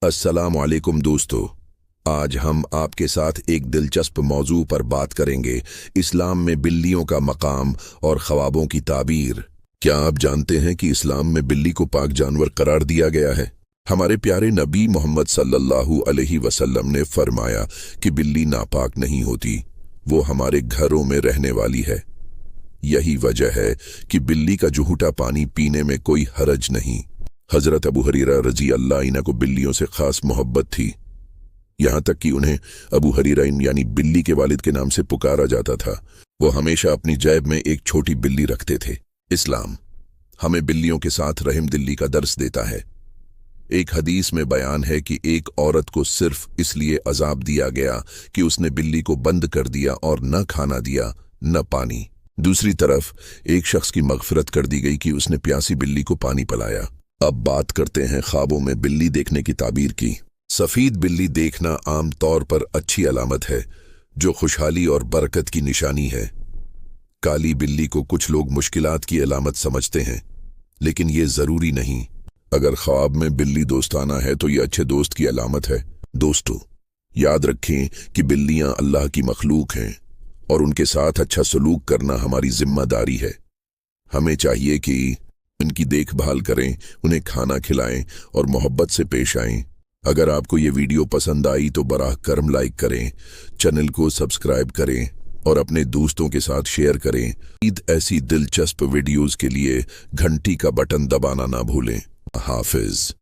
अस्सलाम वालेकुम दोस्तों। आज हम आपके साथ एक दिलचस्प मौजू पर बात करेंगे, इस्लाम में बिल्लियों का मकाम और ख्वाबों की ताबीर। क्या आप जानते हैं कि इस्लाम में बिल्ली को पाक जानवर करार दिया गया है? हमारे प्यारे नबी मोहम्मद सल्लल्लाहु अलैहि वसल्लम ने फरमाया कि बिल्ली नापाक नहीं होती, वो हमारे घरों में रहने वाली है। यही वजह है कि बिल्ली का जूठा पानी पीने में कोई हरज नहीं। हजरत अबू हुरैरा रजी अल्लाह अन्हु को बिल्लियों से खास मोहब्बत थी, यहाँ तक कि उन्हें अबू हुरैरा यानी बिल्ली के वालिद के नाम से पुकारा जाता था। वो हमेशा अपनी जेब में एक छोटी बिल्ली रखते थे। इस्लाम हमें बिल्लियों के साथ रहम दिली का दर्स देता है। एक हदीस में बयान है कि एक औरत को सिर्फ इसलिए अजाब दिया गया कि उसने बिल्ली को बंद कर दिया और न खाना दिया न पानी। दूसरी तरफ एक शख्स की मगफिरत कर दी गई कि उसने प्यासी बिल्ली को पानी पिलाया। अब बात करते हैं ख्वाबों में बिल्ली देखने की ताबीर की। सफेद बिल्ली देखना आम तौर पर अच्छी अलामत है, जो खुशहाली और बरकत की निशानी है। काली बिल्ली को कुछ लोग मुश्किलात की अलामत समझते हैं, लेकिन ये जरूरी नहीं। अगर ख्वाब में बिल्ली दोस्ताना है तो ये अच्छे दोस्त की अलामत है। दोस्तों, याद रखें कि बिल्लियां अल्लाह की मखलूक हैं और उनके साथ अच्छा सलूक करना हमारी जिम्मेदारी है। हमें चाहिए कि उनकी देखभाल करें, उन्हें खाना खिलाएं और मोहब्बत से पेश आएं। अगर आपको ये वीडियो पसंद आई तो बराह करम लाइक करें, चैनल को सब्सक्राइब करें और अपने दोस्तों के साथ शेयर करें। ऐसी दिलचस्प वीडियोस के लिए घंटी का बटन दबाना ना भूलें। हाफिज।